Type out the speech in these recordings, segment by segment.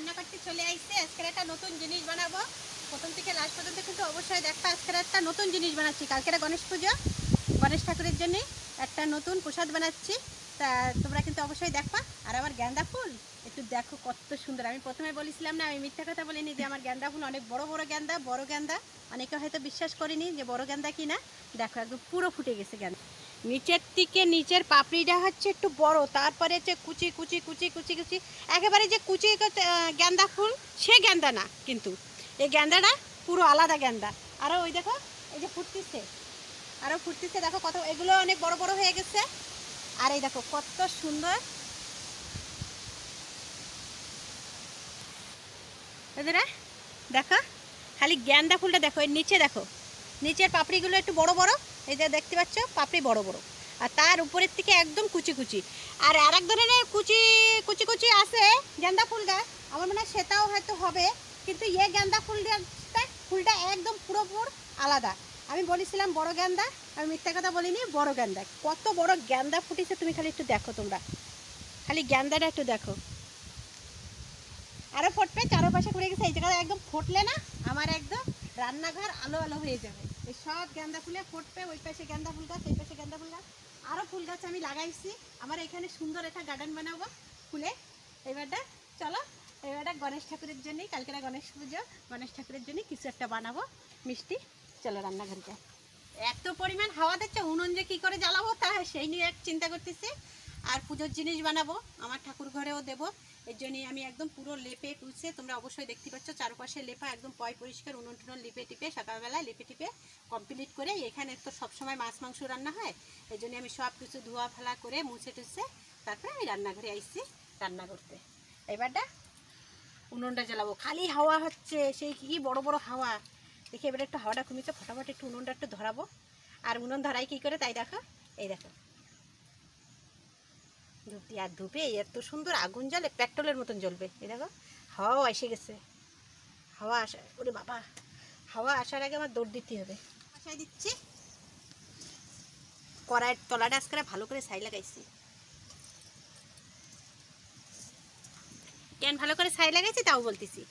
রান্না করতে চলে আসছে। আজকে একটা নতুন জিনিস বানাবো, প্রথম থেকে লাস্ট পর্যন্ত কিন্তু অবশ্যই দেখবা। আজকে একটা নতুন জিনিস বানাচ্ছি, কালকে গণেশ পুজো, গণেশ ঠাকুরের জন্য একটা নতুন প্রসাদ বানাচ্ছি, তা তোমরা কিন্তু অবশ্যই দেখবা। আর আমার গাঁদা ফুল একটু দেখো কত সুন্দর। আমি প্রথমে বলেছিলাম না, আমি মিথ্যা কথা বলিনি যে আমার গাঁদা ফুল অনেক বড় বড় গাঁদা, বড় গাঁদা। অনেকে হয়তো বিশ্বাস করিনি যে বড় গাঁদা কিনা। দেখো একদম পুরো ফুটে গেছে গাঁদা। নিচের থেকে নিচের পাপড়িটা হচ্ছে একটু বড়, তারপরে হচ্ছে কুচি কুচি কুচি কুচি কুচি, একেবারে যে কুচি গাঁদা ফুল সে গাঁদা না, কিন্তু এই গাঁদাটা পুরো আলাদা গাঁদা। আরও ওই দেখো এই যে ফুটতেছে, আরও ফুটতেছে, দেখো কত, এগুলো অনেক বড় বড় হয়ে গেছে। আর এই দেখো কত সুন্দর এদেরা, দেখো খালি গাঁদা ফুলটা দেখো, এর নিচে দেখো, নিচের পাপড়িগুলো একটু বড় বড়, এই যে দেখতে পাচ্ছ পাপড়ি বড় বড়, আর তার উপরের থেকে একদম কুচি কুচি। আর আরেক ধরনের কুচি কুচি কুচি আছে গাঁদা ফুল গাছ, আমার মনে হয় সেটাও হয়তো হবে, কিন্তু এ গাঁদা ফুলটা একদম পুরোপুর আলাদা। আমি বলেছিলাম বড় গাঁদা, আমি মিথ্যা কথা বলিনি, বড় গাঁদা। কত বড় গাঁদা ফুটেছে তুমি খালি একটু দেখো, তোমরা খালি গাঁদাটা একটু দেখো। আরও ফুটবে, চারোপাশে ঘুরে গেছে, এই জায়গাটা একদম ফুটলে না আমার একদম রান্নাঘর আলো আলো হয়ে যাবে। এই সব গাঁদা ফুলে ফুটবে, ওই পাশে গাঁদা ফুল গাছ, এই পাশে গাঁদা ফুল গাছ, আরও ফুল গাছ আমি লাগাইছি। আমার এখানে সুন্দর একটা গার্ডেন বানাবো ফুলে। এবারটা চলো, এবারটা গণেশ ঠাকুরের জন্যই, কালকেরা গণেশ পুজো, গণেশ ঠাকুরের জন্যই কিছু একটা বানাবো মিষ্টি। চলো রান্নাঘরটা। এত পরিমাণ হাওয়া দিচ্ছে, উনুন যে কী করে জ্বালাবো তা সেই নিয়ে এক চিন্তা করতেছি। আর পুজোর জিনিস বানাবো, আমার ঠাকুর ঘরেও দেবো, এর জন্যই আমি একদম পুরো লেপে পুছে, তোমরা অবশ্যই দেখতে পাচ্ছ চারপাশে লেপা, একদম পয় পরিষ্কার, উনুন টুনুন লিপে টিপে সকালবেলায় লেপে টিপে কমপ্লিট করে। এখানে তো সবসময় মাছ মাংস রান্না হয়, এই জন্য আমি সব কিছু ধোয়া ফেলা করে মুছে টুছে তারপরে আমি রান্নাঘরে আইছি রান্না করতে। এবারটা উনুনটা জ্বালাবো, খালি হাওয়া হচ্ছে, সেই কি বড় বড় হাওয়া। দেখি এবারে একটু হাওয়াটা কমেছে, ফটাফট একটু উনুনটা একটু ধরাবো। আর উনুন ধরাই কী করে তাই দেখো, এই দেখো ধূপটি, আর ধূপে এত সুন্দর আগুন জ্বলে, পেট্রোলের মতন জ্বলবে। এই দেখো হাওয়াও এসে গেছে, হাওয়া আসা, ওরে বাবা, হাওয়া আসার আগে আমার দৌড় দিতে হবে। বসাই দিচ্ছি কড়াইয়ের তলাটা, আজকে ভালো করে ছাই লাগাইছি। কেন ভালো করে ছাই লাগাইছি তাও বলতেছি,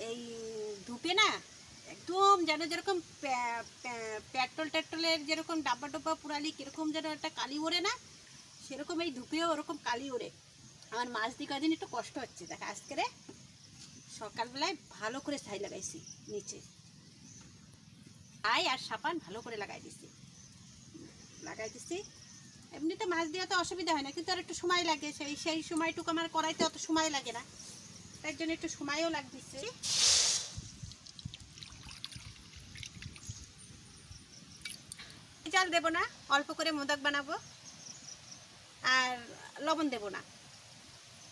এই ধূপে না একদম যেন যেরকম পেট্রোল টেট্রোলের যেরকম ডাব্বা ডব্বা পুরালি কীরকম যেন একটা কালি ওড়ে না, সেরকম এই ধূপেও ওরকম কালি ওড়ে। আমার মাছ দিয়ে কদিন একটু কষ্ট হচ্ছে, দেখা আজকে সকালবেলায় ভালো করে ছাই লাগাইছি নিচে, ছাই আর সাবান ভালো করে লাগাই দিছি। এমনিতে মাছ দিয়ে তো অসুবিধা হয় না, কিন্তু আর একটু সময় লাগে, সেই সময়টুকু আমার কড়াইতে অত সময় লাগে না, তার জন্য একটু সময়ও লাগতেছে। জল দেবো না, অল্প করে মোদক বানাবো, আর লবণ দেবো না,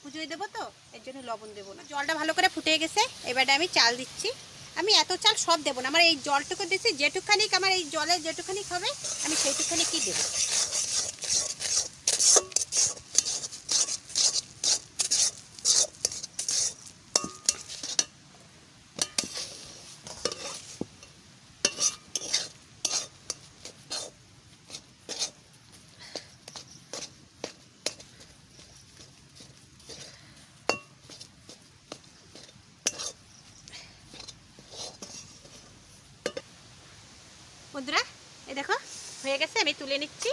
পুজোয় দেবো তো এর জন্য লবণ দেবো না। জলটা ভালো করে ফুটে গেছে, এবারে আমি চাল দিচ্ছি। আমি এত চাল সব দেবো না, আমার এই জলটুকু দিচ্ছি, যেটুকখানি আমার এই জলে যেটুকখানি খাবে আমি সেইটুকখানি কি দেবো। বন্ধুরা এই দেখো হয়ে গেছে, আমি তুলে নিচ্ছি।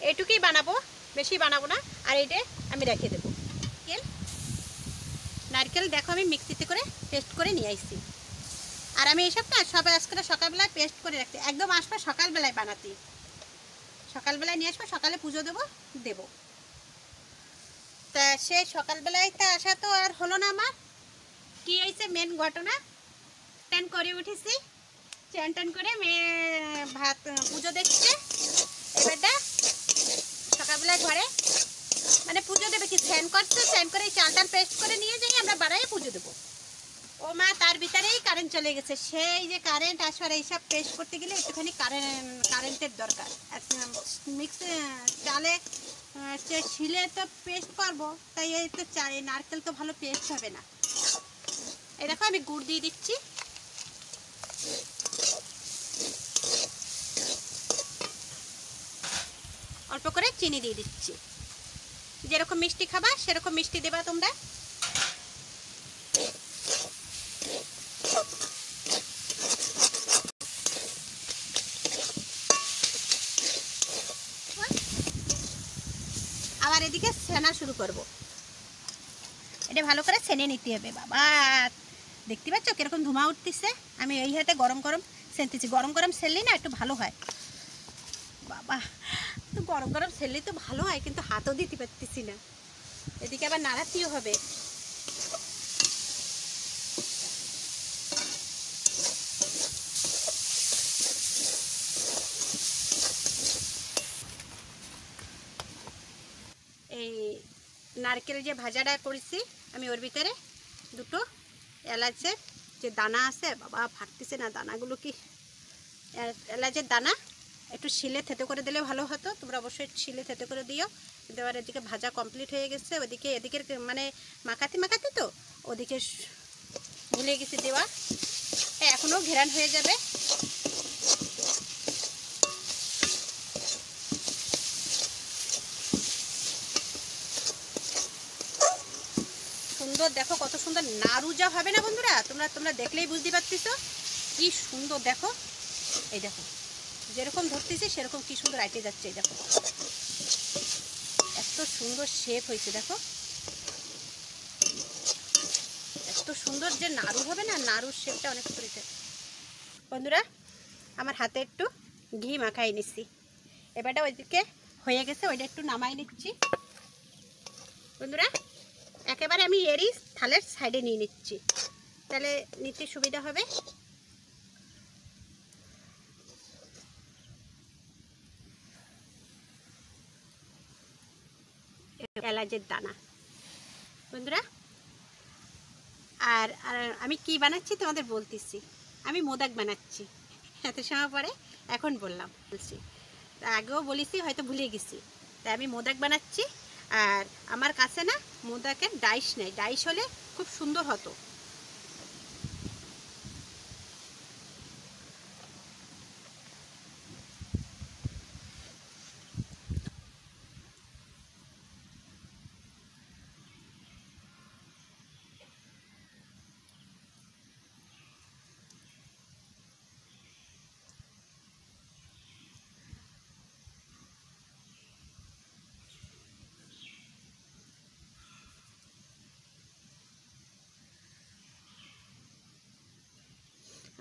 এইটুকুই বানাবো, বেশি বানাবো না। আর এইটা আমি রেখে দেবো। নারকেল দেখো আমি মিক্সিতে করে পেস্ট করে নিয়ে আসছি। আর আমি এইসব না সব আজকে সকালবেলায় পেস্ট করে রাখতে, একদম আসবো সকালবেলায় বানাতে, সকালবেলায় নিয়ে আসবো, সকালে পুজো দেবো। তা সে সকালবেলায় তা আসা তো আর হলো না। আমার কি হয়েছে মেন ঘটনা, টান করে উঠেছি, চান টান করে মেয়ে ভাত পুজো দেখছে। এবারটা সকালবেলায় ঘরে মানে পুজো দেবে কি, স্নান করছে, স্নান করে চাল টাল পেস্ট করে নিয়ে যাই আমরা বাড়াই পুজো দেবো। ও মা, তার ভিতরেই কারেন্ট চলে গেছে। সেই যে কারেন্ট আসবার এইসব পেস্ট করতে গেলে একটুখানি কারেন্টের দরকার। মিক্সি চালে শিলে তো পেস্ট করবো, তাই এই তো নারকেল তো ভালো পেস্ট হবে না। এই দেখো আমি গুড় দিয়ে দিচ্ছি, অল্প করে চিনি দিয়ে দিচ্ছি। যেরকম মিষ্টি খাবা সেরকম মিষ্টি দেবা তোমরা। আবার এদিকে সেনা শুরু করব। এটা ভালো করে সেনে নিতে হবে। বাবা দেখতে পাচ্ছ কিরকম ধোঁয়া উঠতেছে। আমি এই হাতে গরম গরম সেনতেছি। গরম গরম সেললেই না একটু ভালো হয়। বাবা তো গরম গরম সেললেই তো ভালো হয়, কিন্তু হাতও দিতে পারতেছি না। এদিকে আবার নাড়াতেও হবে। এই নারকেল যে ভাজাটা করেছি আমি, ওর ভিতরে দুটো এলাচের যে দানা আছে, বাবা ফাটতেছে না দানাগুলো, কি এলাচের দানা একটু শিলে থেতে করে দিলে ভালো হতো। তোমরা অবশ্যই শিলে থেতে করে দিও। কিন্তু এবার এদিকে ভাজা কমপ্লিট হয়ে গেছে। ওদিকে এদিকের মানে মাখাতে মাখাতে তো ওদিকে ভুলে গেছি দেওয়া। এখনও ঘেরান হয়ে যাবে। সুন্দর দেখো, কত সুন্দর নাড়ুজা হবে না বন্ধুরা? তোমরা দেখলেই বুঝতে পারতেছো কি সুন্দর। দেখো এই দেখো, যেরকম ধরতেছি সেরকম কি সুন্দর আইটে যাচ্ছে। এই দেখো এত সুন্দর শেপ হয়েছে। দেখো এত সুন্দর যে নাড়ু হবে না, নাড়ুর শেপটা অনেক সুন্দর। বন্ধুরা আমার হাতে একটু ঘি মাখাই নিচ্ছি। এবারটা ওইদিকে হয়ে গেছে, ওইটা একটু নামাই নিচ্ছি। বন্ধুরা একেবারে আমি এরই থালের সাইডে নিয়ে নিচ্ছি, তাহলে নিতে সুবিধা হবে। এলাচের দানা বন্ধুরা। আর আমি কি বানাচ্ছি তোমাদের বলতেছি। আমি মোদক বানাচ্ছি। এত সময় পরে এখন বলছি, আগেও বলেছি, হয়তো ভুলে গেছি। তাই আমি মোদক বানাচ্ছি। আর আমার কাছে না মোদকের ডাইস নেই, ডাইস হলে খুব সুন্দর হতো।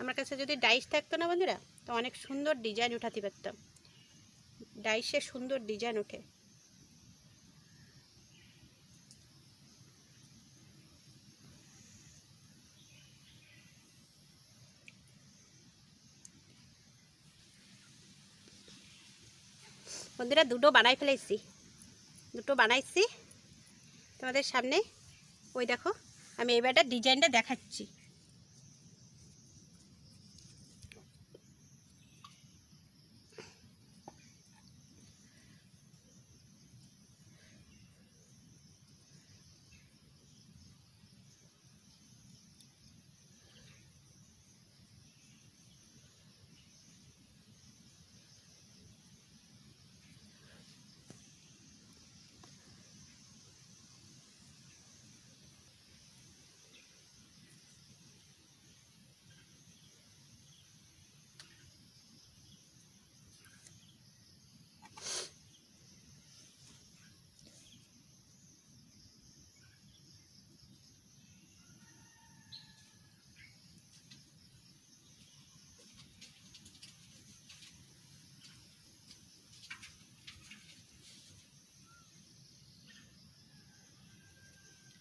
আমার কাছে যদি ডাইস থাকতো না বন্ধুরা, তো অনেক সুন্দর ডিজাইন উঠাতে পারতাম। ডাইসে সুন্দর ডিজাইন ওঠে। বন্ধুরা দুটো বানাইছি তোমাদের সামনে। ওই দেখো আমি এবারটা ডিজাইনটা দেখাচ্ছি।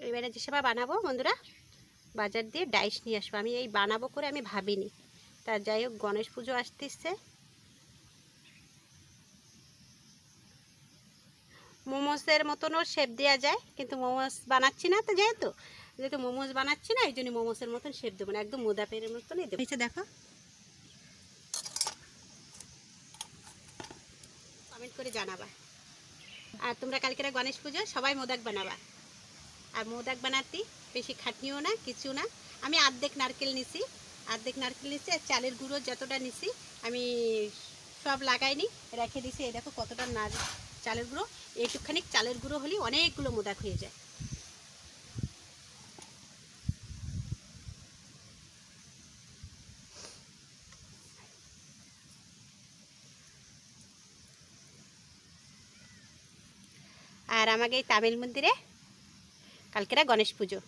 এবারে যে সময় বানাবো বন্ধুরা, বাজার দিয়ে ডাইস নিয়ে আসবো। আমি এই বানাবো করে আমি ভাবিনি। তা যাই হোক, গণেশ পুজো আসতেছে। মোমোসের মতনও শেপ দেওয়া যায়, কিন্তু মোমোস বানাচ্ছি না তো, যেহেতু মোমোস বানাচ্ছি না, এই জন্য মোমোসের মতন শেপ দেবো না, একদম মোদাপের মতনই দেবো। দেখো কমেন্ট করে জানাবা। আর তোমরা কালকেরা গণেশ পুজো সবাই মোদক বানাবা। আর মোদক বানাতে বেশি খাটনিও না, কিছু না। আমি অর্ধেক নারকেল নিছি, আর চালের গুঁড়ো যতটা নিছি আমি সব লাগাইনি, রেখে দিছি। এই দেখো কতটা চালের গুঁড়ো। এইটুকখানি চালের গুঁড়ো হলেই অনেকগুলো মোদক হয়ে যায়। আর আমাকে এই তামিল মন্দিরে কালকেরা গণেশ পুজো।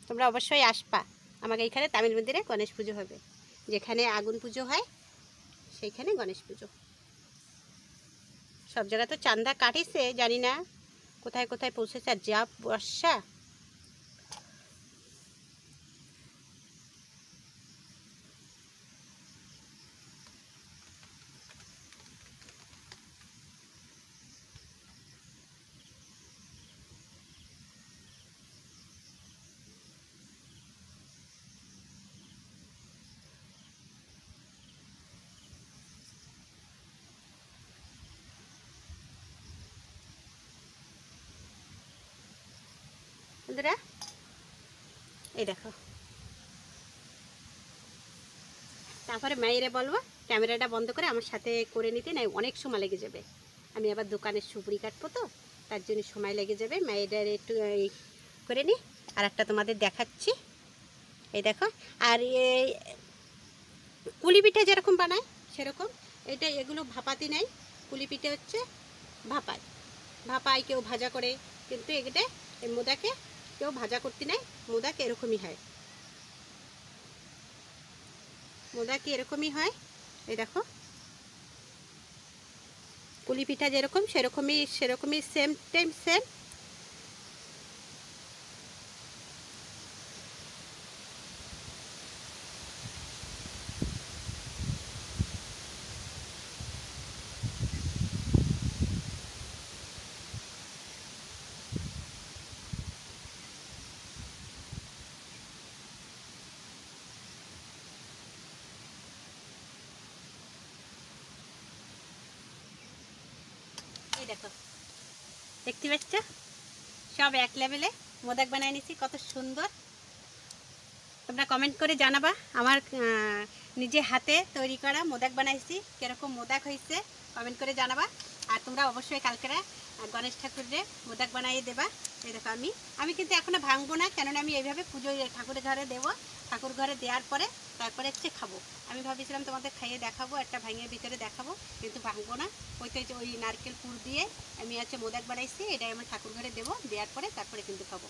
তোমরা অবশ্যই আসবা, আমাকে এইখানে তামিল মন্দিরে গণেশ পুজো হবে, যেখানে আগুন পুজো হয় সেইখানে গণেশ পুজো। সব জায়গা তো চাঁদা কাটিছে, জানি না কোথায় কোথায় পৌঁছেছে। আর যা বর্ষা, বন্ধুরা এই দেখো। তারপরে মায়েরে বলবো ক্যামেরাটা বন্ধ করে আমার সাথে করে নিতে, নাই অনেক সময় লেগে যাবে। আমি আবার দোকানের সুপুরি কাটবো, তো তার জন্য সময় লেগে যাবে। মায়ের একটু এই করে নিই, আর একটা তোমাদের দেখাচ্ছি। এই দেখো। আর এই কুলি পিঠা যেরকম বানায় সেরকম এটা, এগুলো ভাপাতি নাই। কুলি পিঠে হচ্ছে ভাপায়, ভাপায় কেউ ভাজা করে, কিন্তু এটা এই মোদাকে কেউ ভাজা করতে নাই। মোদাকে এরকমই হয়, মোদাকে এরকমই হয়। এই দেখো কুলি পিঠা যেরকম সেরকমই সেম টাইম সেম। এই দেখো, দেখতে পাচ্ছ সব এক লেভেলে মোদক বানিয়ে নিয়েছি, কত সুন্দর। তোমরা কমেন্ট করে জানাবা আমার নিজে হাতে তৈরি করা মোদক বানাইছি কিরকম মোদক হয়েছে, কমেন্ট করে জানাবা। আর তোমরা অবশ্যই কালকেরা গণেশ ঠাকুরের মোদক বানিয়ে দেবা। এই দেখো আমি কিন্তু এখনো ভাঙবো না, কেননা আমি এইভাবে পুজো ঠাকুরের ঘরে দেবো। ঠাকুর ঘরে দেওয়ার পরে তারপরে হচ্ছে খাবো। আমি ভাবছিলাম তোমাদের খাইয়ে দেখাবো, একটা ভাঙের ভিতরে দেখাবো, কিন্তু ভাঙবো না। ওই নারকেল পুর দিয়ে আমি হচ্ছে মোদক বানাইছি, এটাই আমি ঠাকুর ঘরে দেবো, দেওয়ার পরে তারপরে কিন্তু খাবো।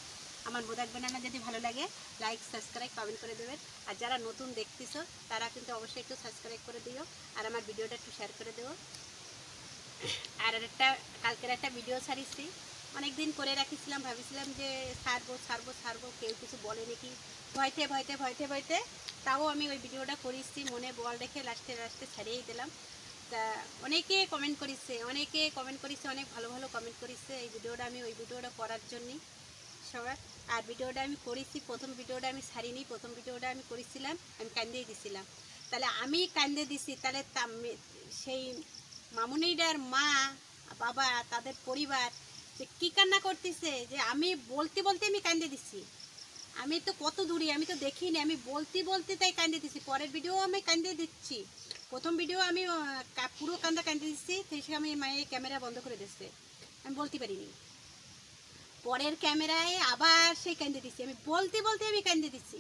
আমার মোদক বানানো যদি ভালো লাগে লাইক সাবস্ক্রাইব কমেন্ট করে দেবেন। আর যারা নতুন দেখতেছো তারা কিন্তু অবশ্যই একটু সাবস্ক্রাইব করে দিও, আর আমার ভিডিওটা একটু শেয়ার করে দেবো। আর একটা কালকের একটা ভিডিও ছাড়িয়েছি, অনেক দিন করে রাখিছিলাম, ভাবিছিলাম যে ছাড়বো, কেউ কিছু বলে নাকি, ভয়তে তাও আমি ওই ভিডিওটা করেছি, মনে বল রেখে লাস্টে ছাড়িয়েই দিলাম। তা অনেকে কমেন্ট করেছে, অনেক ভালো ভালো কমেন্ট করেছে এই ভিডিওটা, আমি ওই ভিডিওটা করার জন্যই সবার। আর ভিডিওটা আমি করেছি, প্রথম ভিডিওটা আমি ছাড়িনি, প্রথম ভিডিওটা আমি করেছিলাম, আমি কান্দিয়ে দিছিলাম। তাহলে আমি কান্দে দিছি, তাহলে সেই মামুনিটার মা বাবা তাদের পরিবার যে কী কান্না করতেছে, যে আমি বলতে আমি কান্দে দিছি। আমি তো কত দূরে, আমি তো দেখিনি, আমি বলতে তাই কান্দে দিছি। পরের ভিডিও আমি কান্দে দিচ্ছি, প্রথম ভিডিও আমি পুরো কান্দে দিচ্ছি, সেই আমি মায়ের ক্যামেরা বন্ধ করে দিচ্ছে, আমি বলতে পারিনি। পরের ক্যামেরায় আবার সেই কান্দে দিচ্ছি, আমি বলতে আমি কান্দে দিচ্ছি।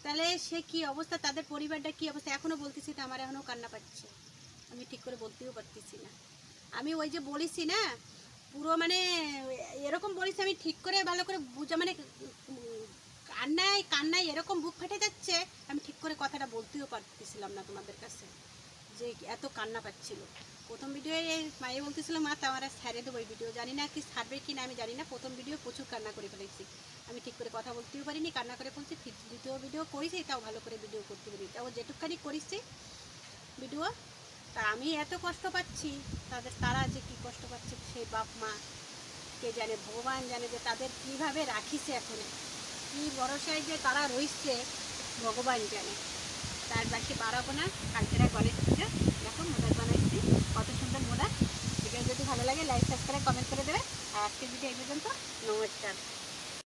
তাহলে সে কি অবস্থা, তাদের পরিবারটা কি অবস্থা। এখনও বলতেছি তো আমার এখনও কান্না পাচ্ছে, আমি ঠিক করে বলতেও পারতেছি না। আমি ওই যে বলেছি না, পুরো মানে এরকম বলেছি, আমি ঠিক করে ভালো করে বুঝা, মানে কান্নায় এরকম বুক ফেটে যাচ্ছে, আমি ঠিক করে কথাটা বলতেও পারতেছিলাম না তোমাদের কাছে, যে এত কান্না পাচ্ছিল। প্রথম ভিডিওয়ে মায়ে বলতেছিল মা তোমারা ছাড়ে দেবো এই ভিডিও, জানি না কি ছাড়বে কি না আমি জানি না। প্রথম ভিডিও প্রচুর কান্না করে ফেলেছি, আমি ঠিক করে কথা বলতেও পারিনি, কান্না করে ফেলছি। দ্বিতীয় ভিডিও করেছি, তাও ভালো করে ভিডিও করতে পারি, তাও যেটুকখানি করেছি ভিডিও। তা আমি এত কষ্ট পাচ্ছি, তারা যে কী কষ্ট পাচ্ছে সেই বাপ মা কে জানে, ভগবান জানে যে তাদের কীভাবে রাখিছে, এখন কী ভরসায় যে তারা রয়েছে ভগবান জানে। তার বাকি বাড়াবো না, কালকেরা গণেশ পুজো দেখো মোদক বানাইছি, কত সুন্দর মোদক। ভিডিও যদি ভালো লাগে লাইক সাবস্ক্রাইব কমেন্ট করে দেবে। আর আজকের ভিডিও এই পর্যন্ত, নমস্কার।